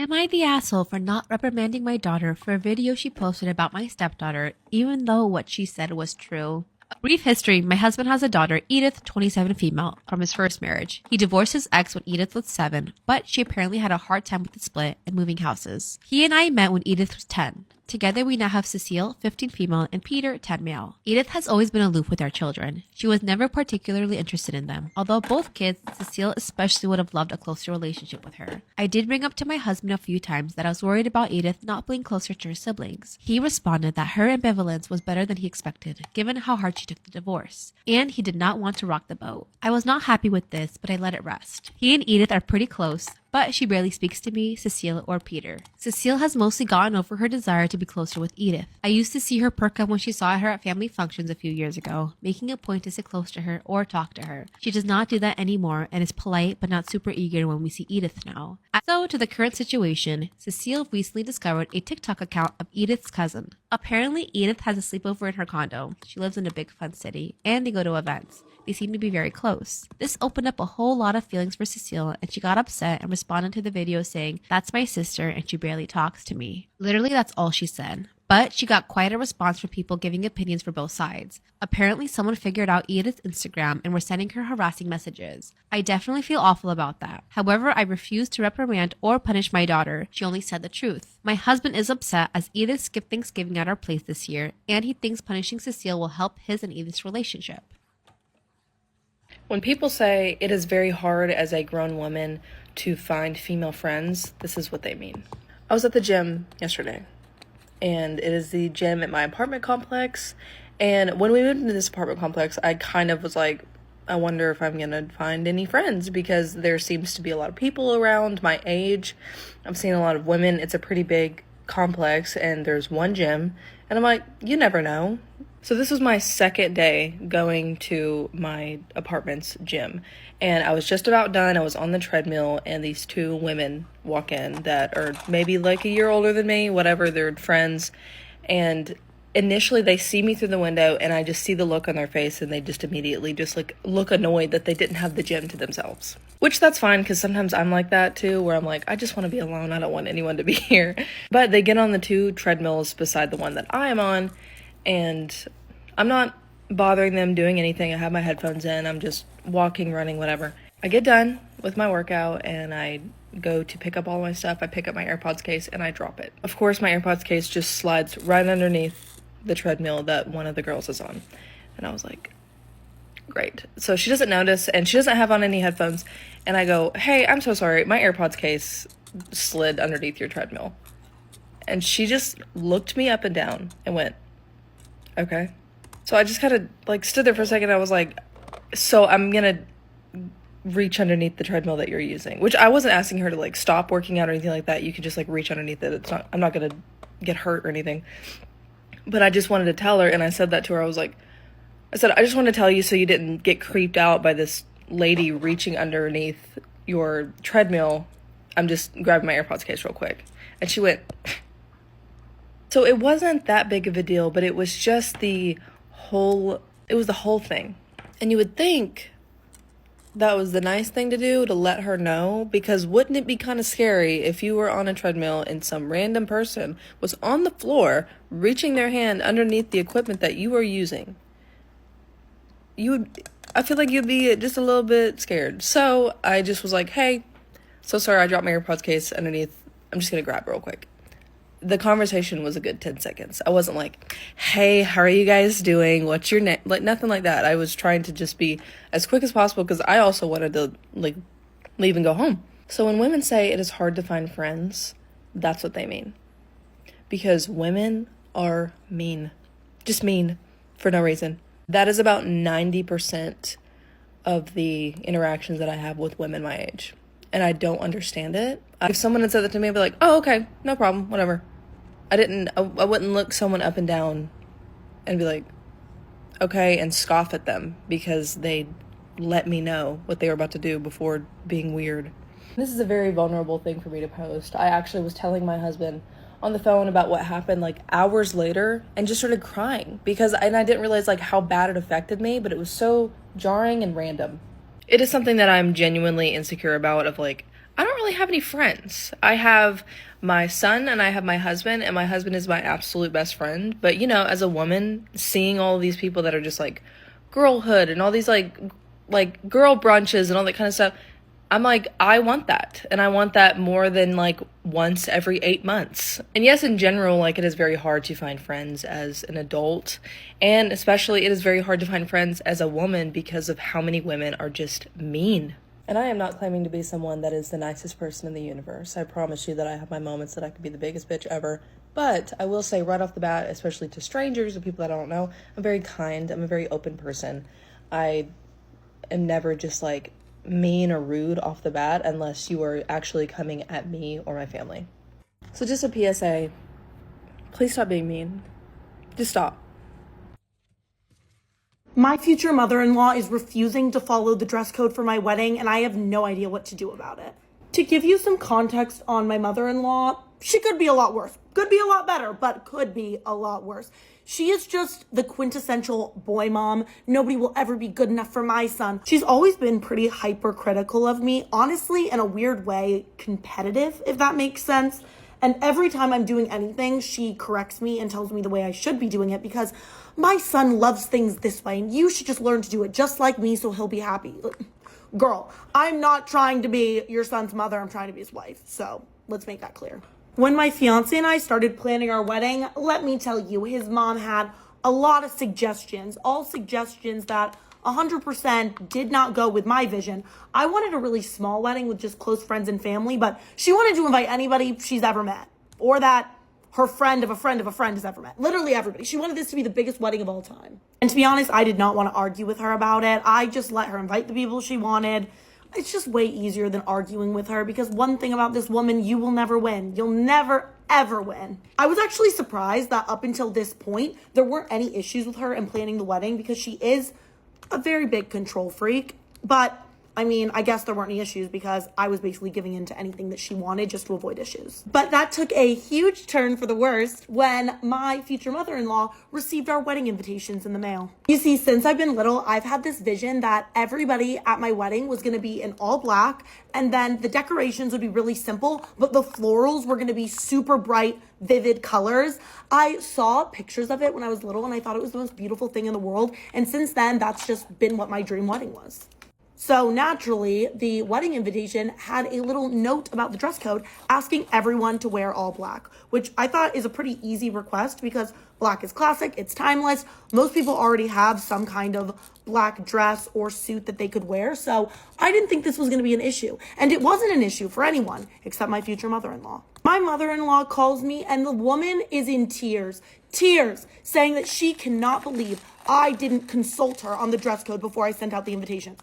Am I the asshole for not reprimanding my daughter for a video she posted about my stepdaughter, even though what she said was true? A brief history: my husband has a daughter, Edith, 27 female, from his first marriage. He divorced his ex when Edith was 7, but she apparently had a hard time with the split and moving houses. He and I met when Edith was 10. Together we now have Cecile, 15 female, and Peter, 10 male. Edith has always been aloof with our children. She was never particularly interested in them. Although both kids, Cecile especially, would have loved a closer relationship with her. I did bring up to my husband a few times that I was worried about Edith not being closer to her siblings. He responded that her ambivalence was better than he expected, given how hard she took the divorce, and he did not want to rock the boat. I was not happy with this, but I let it rest. He and Edith are pretty close, but she barely speaks to me, Cecile, or Peter. Cecile has mostly gotten over her desire to be closer with Edith. I used to see her perk up when she saw her at family functions a few years ago, making a point to sit close to her or talk to her. She does not do that anymore and is polite but not super eager when we see Edith now. So, to the current situation, Cecile recently discovered a TikTok account of Edith's cousin. Apparently, Edith has a sleepover in her condo. She lives in a big fun city, and they go to events. They seem to be very close. This opened up a whole lot of feelings for Cecile, and she got upset and responded to the video saying, "That's my sister and she barely talks to me." Literally, that's all she said. But she got quite a response from people giving opinions for both sides. Apparently, someone figured out Edith's Instagram and were sending her harassing messages. I definitely feel awful about that. However, I refuse to reprimand or punish my daughter. She only said the truth. My husband is upset as Edith skipped Thanksgiving at our place this year, and he thinks punishing Cecile will help his and Edith's relationship. When people say it is very hard as a grown woman to find female friends, this is what they mean. I was at the gym yesterday, and it is the gym at my apartment complex. And when we moved into this apartment complex, I kind of was like, I wonder if I'm gonna find any friends, because there seems to be a lot of people around my age. I'm seeing a lot of women. It's a pretty big complex, and there's one gym, and I'm like, you never know. So this was my second day going to my apartment's gym, and I was just about done. I was on the treadmill, and these two women walk in that are maybe like a year older than me, whatever, they're friends. And initially they see me through the window, and I just see the look on their face, and they just immediately just like look annoyed that they didn't have the gym to themselves. Which that's fine, because sometimes I'm like that too, where I'm like, I just want to be alone. I don't want anyone to be here. But they get on the two treadmills beside the one that I am on, and I'm not bothering them doing anything. I have my headphones in. I'm just walking, running, whatever. I get done with my workout, and I go to pick up all my stuff. I pick up my AirPods case, and I drop it. Of course, my AirPods case just slides right underneath the treadmill that one of the girls is on. And I was like, great. So she doesn't notice, and she doesn't have on any headphones. And I go, hey, I'm so sorry. My AirPods case slid underneath your treadmill. And she just looked me up and down and went, okay. So I just kind of like stood there for a second. I was like, so I'm going to reach underneath the treadmill that you're using, which I wasn't asking her to like stop working out or anything like that. You could just like reach underneath it. It's not, I'm not going to get hurt or anything. But I just wanted to tell her, and I said that to her. I said, I just want to tell you so you didn't get creeped out by this lady reaching underneath your treadmill. I'm just grabbing my AirPods case real quick. And she went, so it wasn't that big of a deal, but it was just the whole thing. And you would think that was the nice thing to do, to let her know, because wouldn't it be kind of scary if you were on a treadmill and some random person was on the floor reaching their hand underneath the equipment that you were using? I feel like you'd be just a little bit scared. So I just was like, hey, so sorry, I dropped my AirPods case underneath. I'm just gonna grab it real quick. The conversation was a good 10 seconds. I wasn't like, hey, how are you guys doing? What's your name? Like, nothing like that. I was trying to just be as quick as possible, because I also wanted to like leave and go home. So when women say it is hard to find friends, that's what they mean. Because women are mean. Just mean for no reason. That is about 90% of the interactions that I have with women my age. And I don't understand it. If someone had said that to me, I'd be like, oh, okay, no problem, whatever. I wouldn't look someone up and down and be like, okay, and scoff at them because they let me know what they were about to do before being weird. This is a very vulnerable thing for me to post. I actually was telling my husband on the phone about what happened like hours later, and just started crying because I didn't realize like how bad it affected me, but it was so jarring and random. It is something that I'm genuinely insecure about, of like, I don't really have any friends. I have my son and I have my husband, and my husband is my absolute best friend. But you know, as a woman, seeing all these people that are just like girlhood and all these like girl brunches and all that kind of stuff, I'm like, I want that. And I want that more than like once every 8 months. And yes, in general, like it is very hard to find friends as an adult. And especially it is very hard to find friends as a woman because of how many women are just mean. And I am not claiming to be someone that is the nicest person in the universe. I promise you that I have my moments that I could be the biggest bitch ever. But I will say right off the bat, especially to strangers or people that I don't know, I'm very kind. I'm a very open person. I am never just like mean or rude off the bat unless you are actually coming at me or my family. So just a PSA, please stop being mean. Just stop. My future mother-in-law is refusing to follow the dress code for my wedding, and I have no idea what to do about it. To give you some context on my mother-in-law, she could be a lot worse. Could be a lot better, but could be a lot worse. She is just the quintessential boy mom. Nobody will ever be good enough for my son. She's always been pretty hypercritical of me, honestly, in a weird way, competitive, if that makes sense. And every time I'm doing anything, she corrects me and tells me the way I should be doing it because my son loves things this way and you should just learn to do it just like me so he'll be happy. Girl, I'm not trying to be your son's mother. I'm trying to be his wife. So let's make that clear. When my fiance and I started planning our wedding, let me tell you, his mom had a lot of suggestions, all suggestions that 100% did not go with my vision. I wanted a really small wedding with just close friends and family, but she wanted to invite anybody she's ever met or that her friend of a friend of a friend has ever met. Literally everybody. She wanted this to be the biggest wedding of all time. And to be honest, I did not want to argue with her about it. I just let her invite the people she wanted. It's just way easier than arguing with her because one thing about this woman, you will never win. You'll never, ever win. I was actually surprised that up until this point, there weren't any issues with her in planning the wedding because she is a very big control freak. But I mean, I guess there weren't any issues because I was basically giving in to anything that she wanted just to avoid issues. But that took a huge turn for the worst when my future mother-in-law received our wedding invitations in the mail. You see, since I've been little, I've had this vision that everybody at my wedding was going to be in all black, and then the decorations would be really simple, but the florals were going to be super bright, vivid colors. I saw pictures of it when I was little and I thought it was the most beautiful thing in the world. And since then, that's just been what my dream wedding was. So naturally, the wedding invitation had a little note about the dress code asking everyone to wear all black, which I thought is a pretty easy request because black is classic, it's timeless. Most people already have some kind of black dress or suit that they could wear, so I didn't think this was going to be an issue. And it wasn't an issue for anyone except my future mother-in-law. My mother-in-law calls me and the woman is in tears, saying that she cannot believe I didn't consult her on the dress code before I sent out the invitation.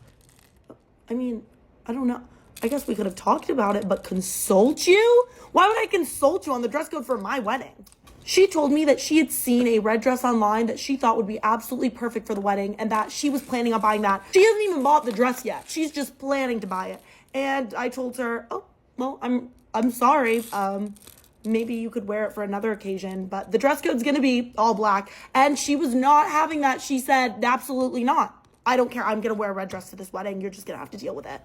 I mean, I don't know. I guess we could have talked about it, but consult you? Why would I consult you on the dress code for my wedding? She told me that she had seen a red dress online that she thought would be absolutely perfect for the wedding and that she was planning on buying that. She hasn't even bought the dress yet. She's just planning to buy it. And I told her, oh, well, I'm sorry. Maybe you could wear it for another occasion, but the dress code's going to be all black. And she was not having that. She said, absolutely not. I don't care. I'm going to wear a red dress to this wedding. You're just going to have to deal with it.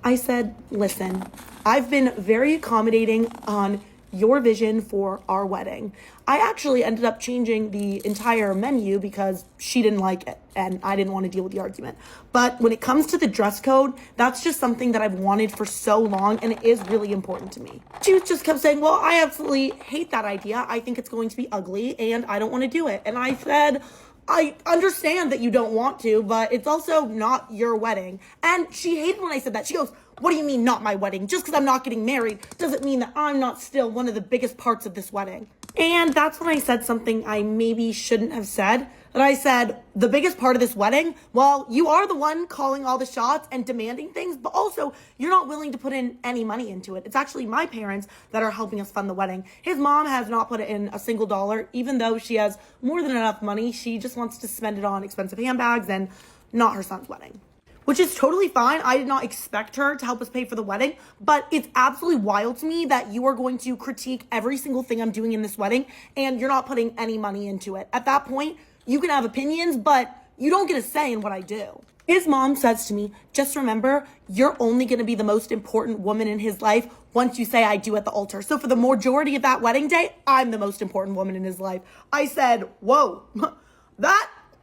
I said, listen, I've been very accommodating on your vision for our wedding. I actually ended up changing the entire menu because she didn't like it and I didn't want to deal with the argument. But when it comes to the dress code, that's just something that I've wanted for so long and it is really important to me. She just kept saying, well, I absolutely hate that idea. I think it's going to be ugly and I don't want to do it. And I said, I understand that you don't want to, but it's also not your wedding. And she hated when I said that. She goes, what do you mean not my wedding? Just because I'm not getting married doesn't mean that I'm not still one of the biggest parts of this wedding. And that's when I said something I maybe shouldn't have said. And I said, the biggest part of this wedding, well, you are the one calling all the shots and demanding things, but also you're not willing to put in any money into it. It's actually my parents that are helping us fund the wedding. His mom has not put in a single dollar, even though she has more than enough money. She just wants to spend it on expensive handbags and not her son's wedding. Which is totally fine. I did not expect her to help us pay for the wedding, but it's absolutely wild to me that you are going to critique every single thing I'm doing in this wedding and you're not putting any money into it. At that point, you can have opinions, but you don't get a say in what I do. His mom says to me, just remember, you're only going to be the most important woman in his life once you say I do at the altar. So for the majority of that wedding day, I'm the most important woman in his life. I said, whoa,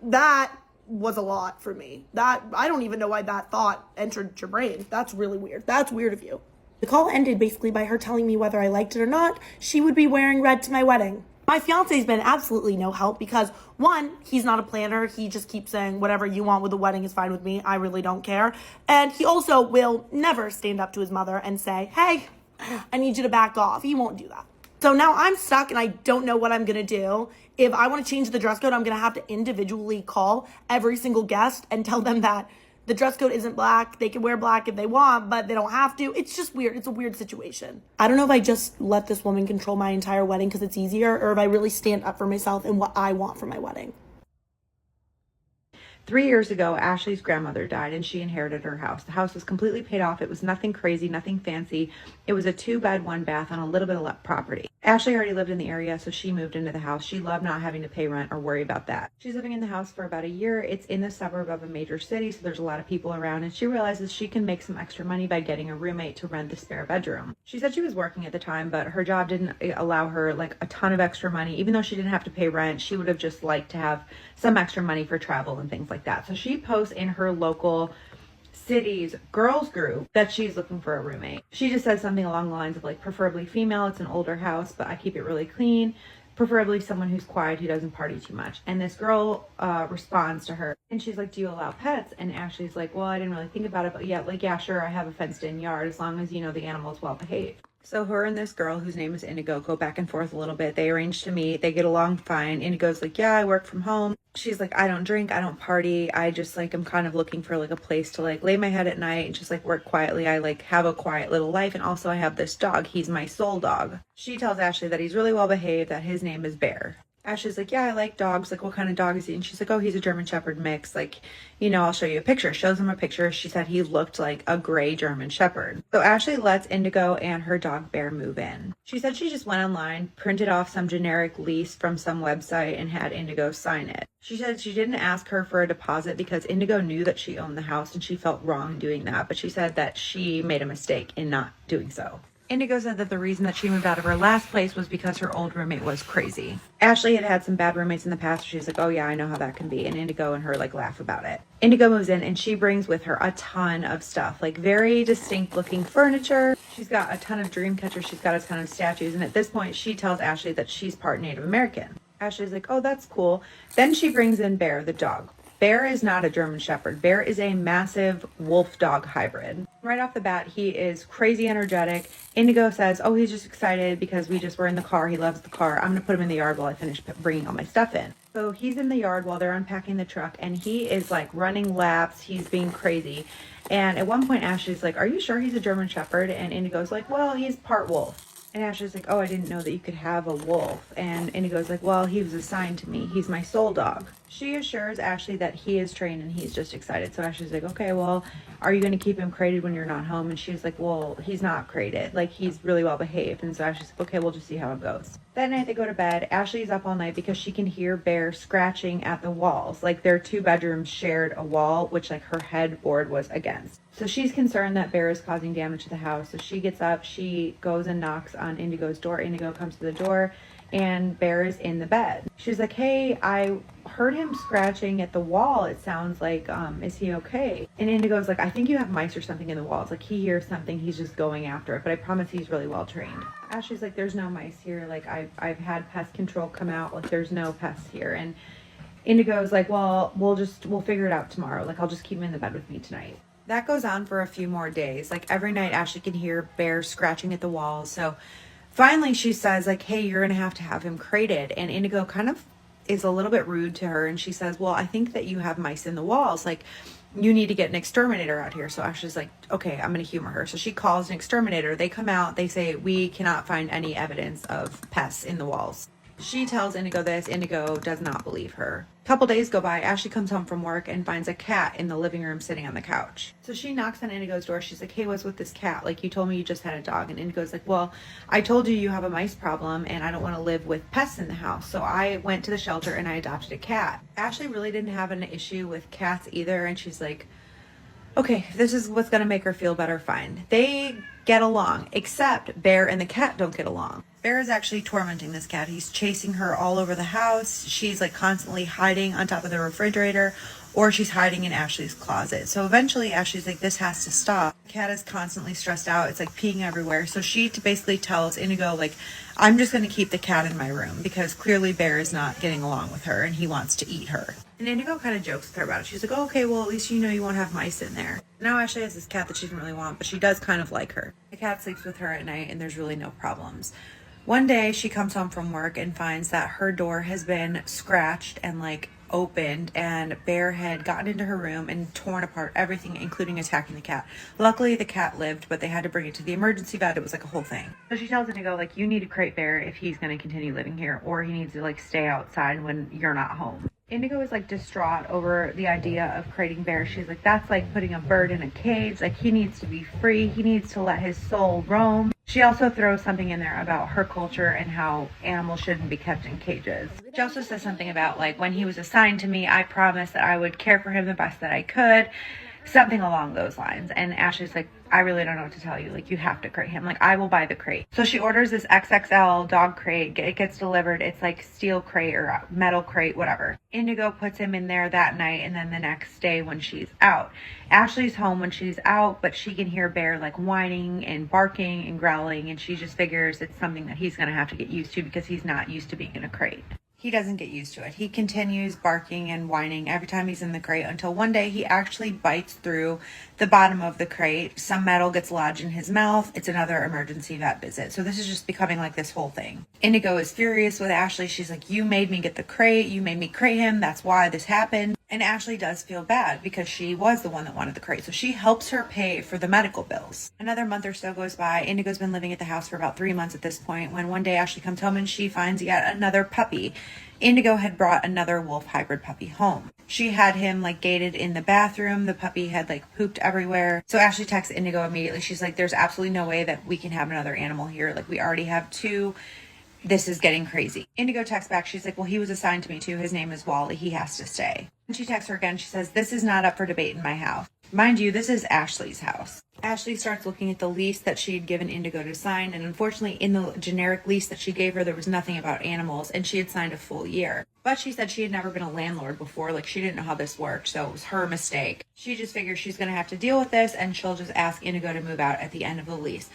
that was a lot for me. That, I don't even know why that thought entered your brain. That's really weird. That's weird of you. The call ended basically by her telling me whether I liked it or not, she would be wearing red to my wedding. My fiance's been absolutely no help because, one, he's not a planner. He just keeps saying whatever you want with the wedding is fine with me. I really don't care. And he also will never stand up to his mother and say, hey, I need you to back off. He won't do that. So now I'm stuck and I don't know what I'm going to do. If I want to change the dress code, I'm going to have to individually call every single guest and tell them that the dress code isn't black. They can wear black if they want, but they don't have to. It's just weird. It's a weird situation. I don't know if I just let this woman control my entire wedding because it's easier, or if I really stand up for myself and what I want for my wedding. 3 years ago, Ashley's grandmother died and she inherited her house. The house was completely paid off. It was nothing crazy, nothing fancy. It was a 2-bed, 1-bath on a little bit of property. Ashley already lived in the area, so she moved into the house. She loved not having to pay rent or worry about that. She's living in the house for about a year. It's in the suburb of a major city, so there's a lot of people around, and she realizes she can make some extra money by getting a roommate to rent the spare bedroom. She said she was working at the time, but her job didn't allow her like a ton of extra money. Even though she didn't have to pay rent, she would have just liked to have some extra money for travel and things like that. So she posts in her local city's girls group that she's looking for a roommate. She just says something along the lines of like, preferably female. It's an older house, but I keep it really clean. Preferably someone who's quiet, who doesn't party too much. And this girl responds to her and she's like, do you allow pets? And Ashley's like, well, I didn't really think about it, but yeah, sure, I have a fenced in yard as long as, you know, the animal's well behaved. So her and this girl, whose name is Indigo, go back and forth a little bit. They arrange to meet. They get along fine. Indigo's like, yeah, I work from home. She's like, I don't drink. I don't party. I just like, I'm kind of looking for like a place to like lay my head at night and just like work quietly. I like have a quiet little life. And also I have this dog. He's my soul dog. She tells Ashley that he's really well behaved, that his name is Bear. Ashley's like, yeah, I like dogs. Like, what kind of dog is he? And she's like, oh, he's a German Shepherd mix. Like, you know, I'll show you a picture. Shows him a picture. She said he looked like a gray German Shepherd. So Ashley lets Indigo and her dog Bear move in. She said she just went online, printed off some generic lease from some website and had Indigo sign it. She said she didn't ask her for a deposit because Indigo knew that she owned the house and she felt wrong doing that. But she said that she made a mistake in not doing so. Indigo said that the reason that she moved out of her last place was because her old roommate was crazy. Ashley had had some bad roommates in the past. She's like, oh yeah, I know how that can be. And Indigo and her like laugh about it. Indigo moves in and she brings with her a ton of stuff, like very distinct looking furniture. She's got a ton of dream catchers. She's got a ton of statues. And at this point, she tells Ashley that she's part Native American. Ashley's like, oh, that's cool. Then she brings in Bear, the dog. Bear is not a German Shepherd. Bear is a massive wolf dog hybrid. Right off the bat, he is crazy energetic. Indigo says, oh, he's just excited because we just were in the car. He loves the car. I'm going to put him in the yard while I finish bringing all my stuff in. So he's in the yard while they're unpacking the truck and he is like running laps. He's being crazy. And at one point, Ashley's like, are you sure he's a German Shepherd? And Indigo's like, well, he's part wolf. And Ashley's like, oh, I didn't know that you could have a wolf. And Indigo's like, well, he was assigned to me. He's my soul dog. She assures Ashley that he is trained and he's just excited. So Ashley's like, okay, well, are you going to keep him crated when you're not home? And she's like, well, he's not crated. Like, he's really well behaved. And so Ashley's like, okay, we'll just see how it goes. That night they go to bed. Ashley's up all night because she can hear Bear scratching at the walls. Like, their 2 bedrooms shared a wall, which like her headboard was against. So she's concerned that Bear is causing damage to the house. So she gets up, she goes and knocks on Indigo's door. Indigo comes to the door and Bear is in the bed. She's like, hey, I heard him scratching at the wall. It sounds like, is he okay? And Indigo's like, I think you have mice or something in the walls. Like, he hears something, he's just going after it. But I promise he's really well trained. Ashley's like, there's no mice here. Like, I've had pest control come out. Like, there's no pests here. And Indigo's like, well, we'll figure it out tomorrow. Like, I'll just keep him in the bed with me tonight. That goes on for a few more days. Like, every night Ashley can hear Bear scratching at the walls. So finally she says, like, hey, you're going to have him crated. And Indigo kind of is a little bit rude to her. And she says, well, I think that you have mice in the walls. Like, you need to get an exterminator out here. So Ashley's like, okay, I'm going to humor her. So she calls an exterminator. They come out. They say, we cannot find any evidence of pests in the walls. She tells Indigo this. Indigo does not believe her. A couple days go by. Ashley comes home from work and finds a cat in the living room sitting on the couch. So she knocks on Indigo's door. She's like, hey, what's with this cat? Like, you told me you just had a dog. And Indigo's like, well, I told you have a mice problem and I don't want to live with pests in the house. So I went to the shelter and I adopted a cat. Ashley really didn't have an issue with cats either. And she's like, okay, if this is what's going to make her feel better, fine. They get along, except Bear and the cat don't get along. Bear is actually tormenting this cat. He's chasing her all over the house. She's like constantly hiding on top of the refrigerator, or she's hiding in Ashley's closet. So eventually Ashley's like, this has to stop. The cat is constantly stressed out. It's like peeing everywhere. So she basically tells Indigo, like, I'm just going to keep the cat in my room because clearly Bear is not getting along with her and he wants to eat her. And Indigo kind of jokes with her about it. She's like, oh, okay, well, at least you know you won't have mice in there. Now Ashley has this cat that she doesn't really want, but she does kind of like her. The cat sleeps with her at night and there's really no problems. One day she comes home from work and finds that her door has been scratched and like opened, and Bear had gotten into her room and torn apart everything, including attacking the cat. Luckily the cat lived, but they had to bring it to the emergency vet. It was like a whole thing. So she tells Indigo, like, you need to crate Bear if he's going to continue living here, or he needs to like stay outside when you're not home. Indigo is like distraught over the idea of crating Bear. She's like, that's like putting a bird in a cage. Like, he needs to be free. He needs to let his soul roam. She also throws something in there about her culture and how animals shouldn't be kept in cages. She also says something about, like, when he was assigned to me, I promised that I would care for him the best that I could. Something along those lines. And Ashley's like, I really don't know what to tell you. Like, you have to crate him. Like, I will buy the crate. So she orders this XXL dog crate. It gets delivered. It's like steel crate or metal crate, whatever. Indigo puts him in there that night and then the next day when she's out. Ashley's home when she's out, but she can hear Bear like whining and barking and growling, and she just figures it's something that he's going to have to get used to because he's not used to being in a crate. He doesn't get used to it. He continues barking and whining every time he's in the crate until one day he actually bites through the bottom of the crate. Some metal gets lodged in his mouth. It's another emergency vet visit. So this is just becoming like this whole thing. Indigo is furious with Ashley. She's like, you made me get the crate. You made me crate him. That's why this happened. And Ashley does feel bad because she was the one that wanted the crate. So she helps her pay for the medical bills. Another month or so goes by. Indigo's been living at the house for about 3 months at this point, when one day Ashley comes home and she finds yet another puppy. Indigo had brought another wolf hybrid puppy home. She had him like gated in the bathroom. The puppy had like pooped everywhere. So Ashley texts Indigo immediately. She's like, there's absolutely no way that we can have another animal here. Like, we already have 2. This is getting crazy. Indigo texts back. She's like, well, he was assigned to me too. His name is Wally. He has to stay. And she texts her again. She says, this is not up for debate in my house. Mind you, this is Ashley's house. Ashley starts looking at the lease that she had given Indigo to sign, and unfortunately in the generic lease that she gave her, there was nothing about animals, and she had signed a full year. But she said she had never been a landlord before, like she didn't know how this worked, so it was her mistake. She just figures she's going to have to deal with this, and she'll just ask Indigo to move out at the end of the lease.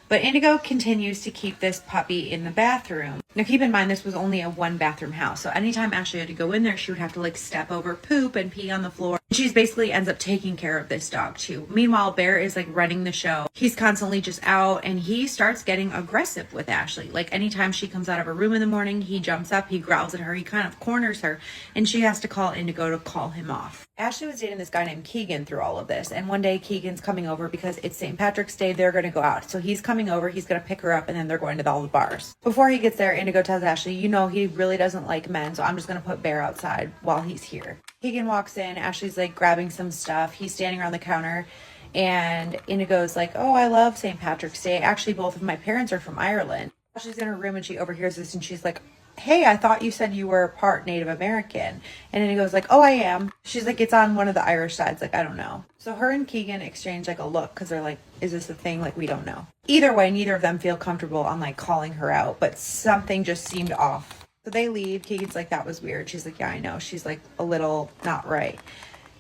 But Indigo continues to keep this puppy in the bathroom. Now keep in mind, this was only a 1-bathroom house. So anytime Ashley had to go in there, she would have to like step over poop and pee on the floor. She's basically ends up taking care of this dog too. Meanwhile, Bear is like running the show. He's constantly just out, and he starts getting aggressive with Ashley. Like, anytime she comes out of her room in the morning, he jumps up, he growls at her, he kind of corners her, and she has to call Indigo to call him off. Ashley was dating this guy named Keegan through all of this, and one day Keegan's coming over because it's St. Patrick's Day. They're going to go out. So he's coming over, he's going to pick her up, and then they're going to all the bars. Before he gets there, Indigo tells Ashley, you know, he really doesn't like men, so I'm just going to put Bear outside while he's here. Keegan walks in. Ashley's like grabbing some stuff. He's standing around the counter, and Indigo's like, oh, I love St. Patrick's Day. Actually, both of my parents are from Ireland. Ashley's in her room and she overhears this, and she's like, hey, I thought you said you were part Native American. And Indigo's like, oh, I am. She's like, it's on one of the Irish sides. Like, I don't know. So her and Keegan exchange like a look because they're like, is this a thing? Like, we don't know. Either way, neither of them feel comfortable on like calling her out, but something just seemed off. So they leave. Keegan's like, that was weird. She's like, yeah, I know. She's like a little not right.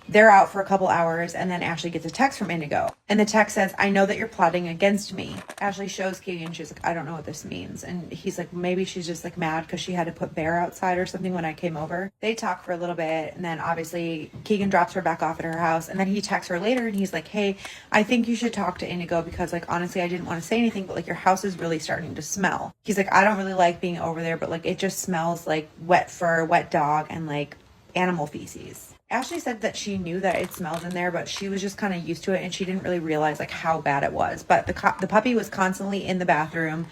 They're out for a couple hours, and then Ashley gets a text from Indigo. And the text says, I know that you're plotting against me. Ashley shows Keegan. She's like, I don't know what this means. And he's like, maybe she's just like mad because she had to put Bear outside or something when I came over. They talk for a little bit, and then obviously Keegan drops her back off at her house. And then he texts her later, and he's like, hey, I think you should talk to Indigo because like, honestly, I didn't want to say anything, but like your house is really starting to smell. He's like, I don't really like being over there, but like it just smells like wet fur, wet dog, and like animal feces. Ashley said that she knew that it smelled in there, but she was just kind of used to it, and she didn't really realize like how bad it was. But the puppy was constantly in the bathroom.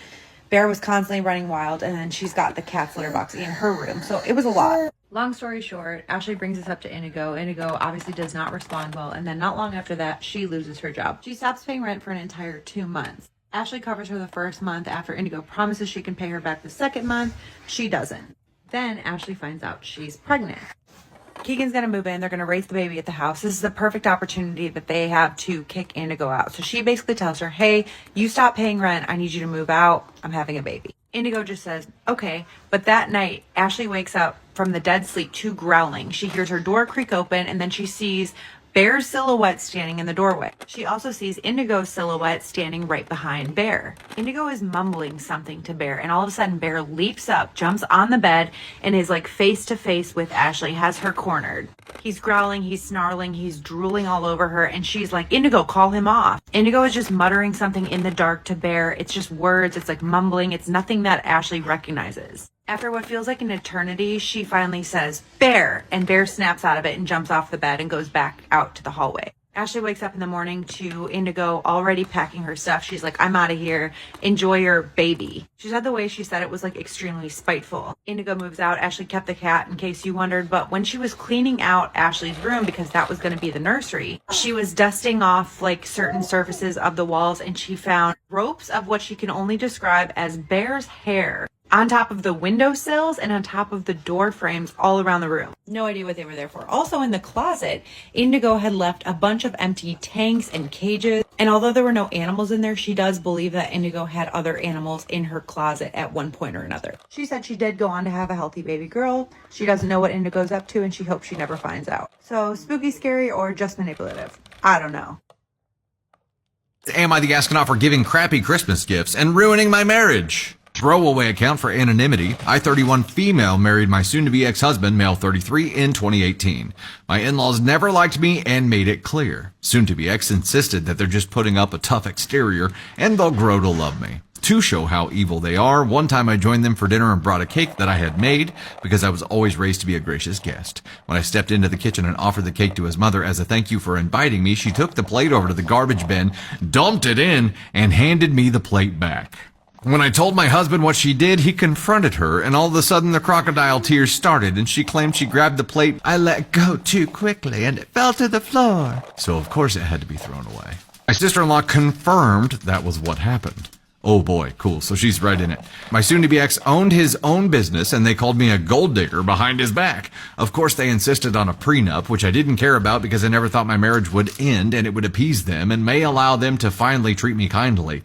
Bear was constantly running wild, and then she's got the cat's litter box in her room. So it was a lot. Long story short, Ashley brings this up to Indigo. Indigo obviously does not respond well, and then not long after that, she loses her job. She stops paying rent for an entire 2 months. Ashley covers her the first month after Indigo promises she can pay her back the second month. She doesn't. Then Ashley finds out she's pregnant. Keegan's going to move in. They're going to raise the baby at the house. This is the perfect opportunity that they have to kick Indigo out. So she basically tells her, hey, you stop paying rent. I need you to move out. I'm having a baby. Indigo just says, okay. But that night, Ashley wakes up from the dead sleep to growling. She hears her door creak open, and then she sees Bear's silhouette standing in the doorway. She also sees Indigo's silhouette standing right behind Bear. Indigo is mumbling something to Bear, and all of a sudden Bear leaps up, jumps on the bed, and is like face to face with Ashley, has her cornered. He's growling, he's snarling, he's drooling all over her, and she's like, Indigo, call him off. Indigo is just muttering something in the dark to Bear. It's just words, it's like mumbling, it's nothing that Ashley recognizes. After what feels like an eternity, she finally says, Bear, and Bear snaps out of it and jumps off the bed and goes back out to the hallway. Ashley wakes up in the morning to Indigo already packing her stuff. She's like, I'm out of here. Enjoy your baby. She said the way she said it was like extremely spiteful. Indigo moves out. Ashley kept the cat in case you wondered, but when she was cleaning out Ashley's room, because that was going to be the nursery, she was dusting off like certain surfaces of the walls, and she found ropes of what she can only describe as Bear's hair on top of the windowsills and on top of the door frames all around the room. No idea what they were there for. Also in the closet, Indigo had left a bunch of empty tanks and cages. And although there were no animals in there, she does believe that Indigo had other animals in her closet at one point or another. She said she did go on to have a healthy baby girl. She doesn't know what Indigo's up to, and she hopes she never finds out. So spooky, scary, or just manipulative? I don't know. Am I the astronaut for giving crappy Christmas gifts and ruining my marriage? Throwaway account for anonymity. I, 31 female, married my soon-to-be ex-husband, male 33, in 2018. My in-laws never liked me and made it clear. Soon-to-be ex insisted that they're just putting up a tough exterior and they'll grow to love me. To show how evil they are, one time I joined them for dinner and brought a cake that I had made because I was always raised to be a gracious guest. When I stepped into the kitchen and offered the cake to his mother as a thank you for inviting me, she took the plate over to the garbage bin, dumped it in, and handed me the plate back. When I told my husband what she did, he confronted her, and all of a sudden the crocodile tears started, and she claimed she grabbed the plate. I let go too quickly, and it fell to the floor. So of course it had to be thrown away. My sister-in-law confirmed that was what happened. Oh boy, cool, so she's right in it. My soon-to-be ex owned his own business, and they called me a gold digger behind his back. Of course, they insisted on a prenup, which I didn't care about because I never thought my marriage would end, and it would appease them, and may allow them to finally treat me kindly.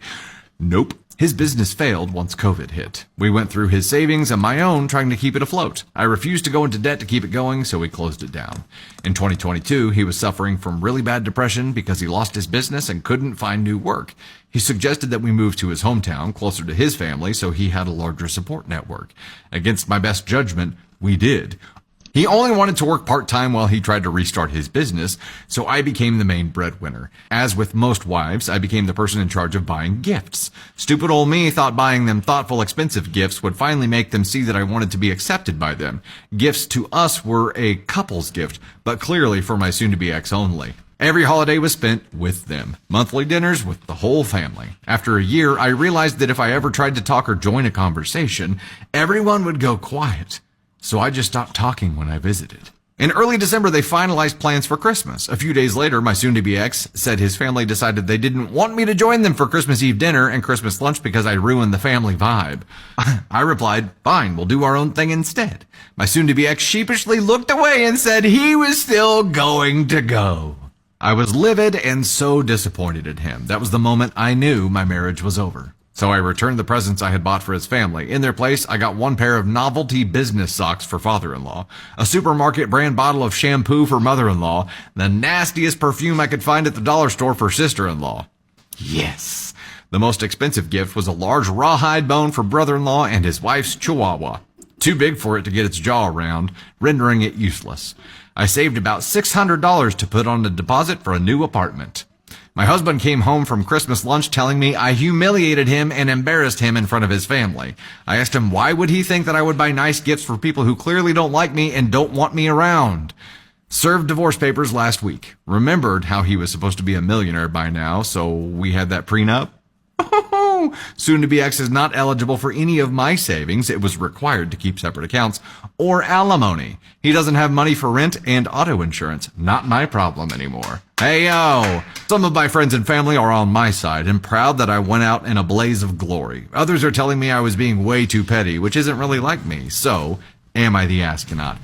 Nope. His business failed once COVID hit. We went through his savings and my own trying to keep it afloat. I refused to go into debt to keep it going, so we closed it down. In 2022, he was suffering from really bad depression because he lost his business and couldn't find new work. He suggested that we move to his hometown, closer to his family, so he had a larger support network. Against my best judgment, we did. He only wanted to work part-time while he tried to restart his business, so I became the main breadwinner. As with most wives, I became the person in charge of buying gifts. Stupid old me thought buying them thoughtful, expensive gifts would finally make them see that I wanted to be accepted by them. Gifts to us were a couple's gift, but clearly for my soon-to-be ex only. Every holiday was spent with them. Monthly dinners with the whole family. After a year, I realized that if I ever tried to talk or join a conversation, everyone would go quiet. So I just stopped talking when I visited. In early December, they finalized plans for Christmas. A few days later, my soon-to-be ex said his family decided they didn't want me to join them for Christmas Eve dinner and Christmas lunch because I ruined the family vibe. I replied, fine, we'll do our own thing instead. My soon-to-be ex sheepishly looked away and said he was still going to go. I was livid and so disappointed in him. That was the moment I knew my marriage was over. So I returned the presents I had bought for his family. In their place, I got one pair of novelty business socks for father-in-law, a supermarket brand bottle of shampoo for mother-in-law, the nastiest perfume I could find at the dollar store for sister-in-law. Yes! The most expensive gift was a large rawhide bone for brother-in-law and his wife's chihuahua. Too big for it to get its jaw around, rendering it useless. I saved about $600 to put on a deposit for a new apartment. My husband came home from Christmas lunch telling me I humiliated him and embarrassed him in front of his family. I asked him why would he think that I would buy nice gifts for people who clearly don't like me and don't want me around. Served divorce papers last week. Remembered how he was supposed to be a millionaire by now, so we had that prenup. Soon-to-be ex is not eligible for any of my savings. It was required to keep separate accounts, or alimony. He doesn't have money for rent and auto insurance. Not my problem anymore. Hey yo! Some of my friends and family are on my side and proud that I went out in a blaze of glory. Others are telling me I was being way too petty, which isn't really like me. So, am I the astronaut?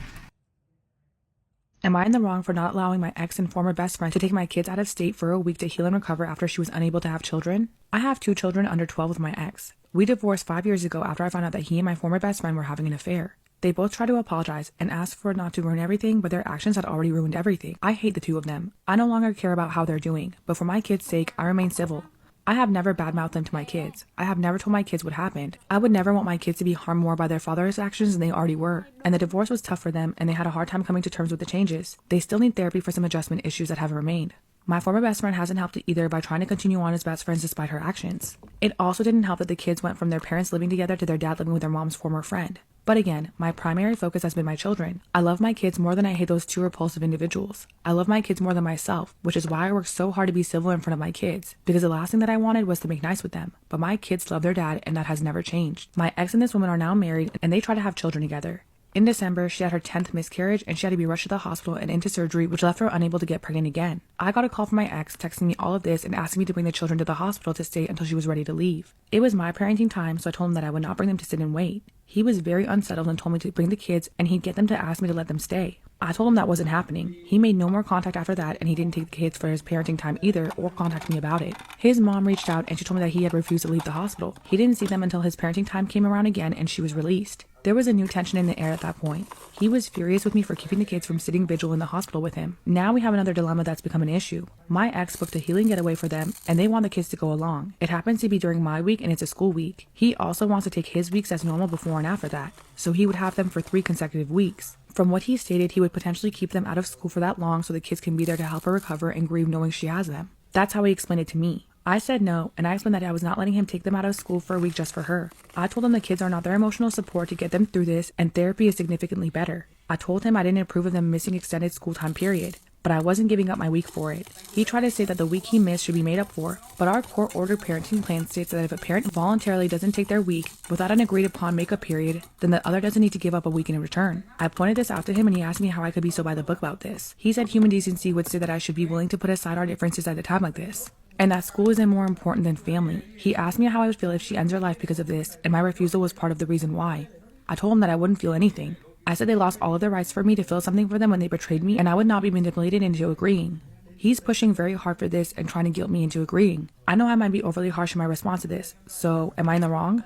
Am I in the wrong for not allowing my ex and former best friend to take my kids out of state for a week to heal and recover after she was unable to have children? I have 2 children under 12 with my ex. We divorced 5 years ago after I found out that he and my former best friend were having an affair. They both tried to apologize and asked for it not to ruin everything, but their actions had already ruined everything. I hate the 2 of them. I no longer care about how they're doing, but for my kids' sake, I remain civil. I have never badmouthed them to my kids. I have never told my kids what happened. I would never want my kids to be harmed more by their father's actions than they already were. And the divorce was tough for them, and they had a hard time coming to terms with the changes. They still need therapy for some adjustment issues that have remained. My former best friend hasn't helped either by trying to continue on as best friends despite her actions. It also didn't help that the kids went from their parents living together to their dad living with their mom's former friend. But again, my primary focus has been my children. I love my kids more than I hate those 2 repulsive individuals. I love my kids more than myself, which is why I work so hard to be civil in front of my kids, because the last thing that I wanted was to make nice with them. But my kids love their dad, and that has never changed. My ex and this woman are now married, and they try to have children together. In December, she had her 10th miscarriage, and she had to be rushed to the hospital and into surgery, which left her unable to get pregnant again. I got a call from my ex texting me all of this and asking me to bring the children to the hospital to stay until she was ready to leave. It was my parenting time, so I told him that I would not bring them to sit and wait. He was very unsettled and told me to bring the kids, and he'd get them to ask me to let them stay. I told him that wasn't happening. He made no more contact after that, and he didn't take the kids for his parenting time either or contact me about it. His mom reached out and she told me that he had refused to leave the hospital. He didn't see them until his parenting time came around again and she was released. There was a new tension in the air at that point. He was furious with me for keeping the kids from sitting vigil in the hospital with him. Now we have another dilemma that's become an issue. My ex booked a healing getaway for them, and they want the kids to go along. It happens to be during my week, and it's a school week. He also wants to take his weeks as normal before and after that, so he would have them for 3 consecutive weeks. From what he stated, he would potentially keep them out of school for that long so the kids can be there to help her recover and grieve knowing she has them. That's how he explained it to me. I said no, and I explained that I was not letting him take them out of school for a week just for her. I told him the kids are not their emotional support to get them through this, and therapy is significantly better. I told him I didn't approve of them missing extended school time period, but I wasn't giving up my week for it. He tried to say that the week he missed should be made up for, but our court-ordered parenting plan states that if a parent voluntarily doesn't take their week without an agreed-upon make-up period, then the other doesn't need to give up a week in return. I pointed this out to him, and he asked me how I could be so by the book about this. He said human decency would say that I should be willing to put aside our differences at a time like this, and that school isn't more important than family. He asked me how I would feel if she ends her life because of this, and my refusal was part of the reason why. I told him that I wouldn't feel anything. I said they lost all of their rights for me to feel something for them when they betrayed me, and I would not be manipulated into agreeing. He's pushing very hard for this and trying to guilt me into agreeing. I know I might be overly harsh in my response to this, so am I in the wrong?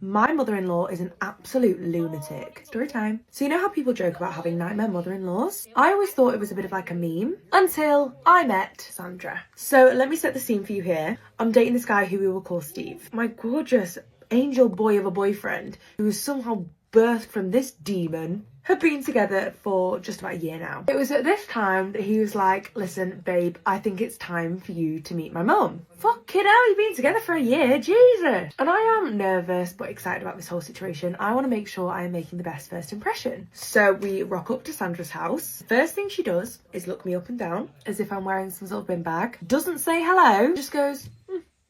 My mother-in-law is an absolute lunatic. Story time. So you know how people joke about having nightmare mother-in-laws? I always thought it was a bit of like a meme until I met Sandra. So let me set the scene for you here. I'm dating this guy who we will call Steve. My gorgeous angel boy of a boyfriend who was somehow birthed from this demon had been together for just about a year now. It was at this time that he was like, listen, babe, I think it's time for you to meet my mum. Fucking hell, you've been together for a year, Jesus. And I am nervous but excited about this whole situation. I want to make sure I am making the best first impression. So we rock up to Sandra's house. First thing she does is look me up and down as if I'm wearing some sort of bin bag. Doesn't say hello, just goes,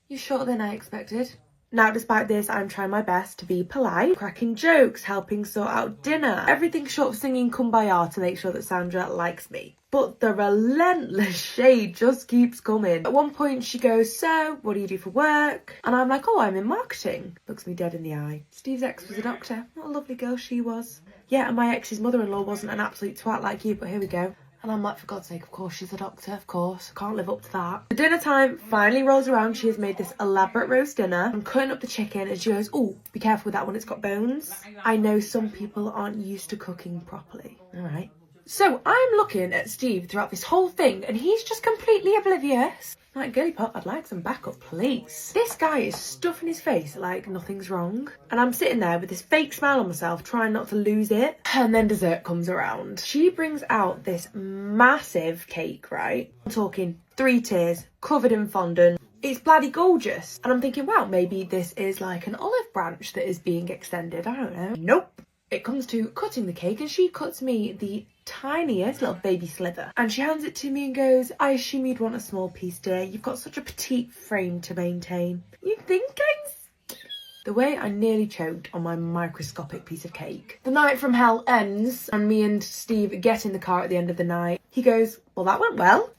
you're shorter than I expected. Now, despite this, I'm trying my best to be polite, cracking jokes, helping sort out dinner, everything short of singing Kumbaya to make sure that Sandra likes me. But the relentless shade just keeps coming. At one point she goes, so, what do you do for work? And I'm like, oh, I'm in marketing. Looks me dead in the eye. Steve's ex was a doctor. What a lovely girl she was. Yeah, and my ex's mother-in-law wasn't an absolute twat like you, but here we go. And I'm like, for God's sake, of course she's a doctor, of course. Can't live up to that. The dinner time finally rolls around. She has made this elaborate roast dinner. I'm cutting up the chicken and she goes, oh, be careful with that one, it's got bones. I know some people aren't used to cooking properly. All right. So I'm looking at Steve throughout this whole thing and he's just completely oblivious. Like, girly pop, I'd like some backup, please. This guy is stuffing his face like nothing's wrong. And I'm sitting there with this fake smile on myself, trying not to lose it. And then dessert comes around. She brings out this massive cake, right? I'm talking 3 tiers, covered in fondant. It's bloody gorgeous. And I'm thinking, wow, maybe this is like an olive branch that is being extended. I don't know. Nope. It comes to cutting the cake and she cuts me the tiniest little baby sliver. And she hands it to me and goes, I assume you'd want a small piece today. You've got such a petite frame to maintain. You think I'm skinny? The way I nearly choked on my microscopic piece of cake. The night from hell ends and me and Steve get in the car at the end of the night. He goes, well, that went well.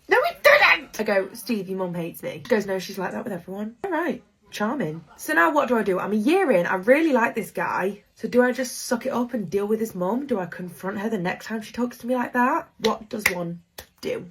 No, it didn't! I go, Steve, your mum hates me. He goes, no, she's like that with everyone. All right. Charming. So now what do? I'm a year in. I really like this guy. So do I just suck it up and deal with his mum? Do I confront her the next time she talks to me like that? What does one do?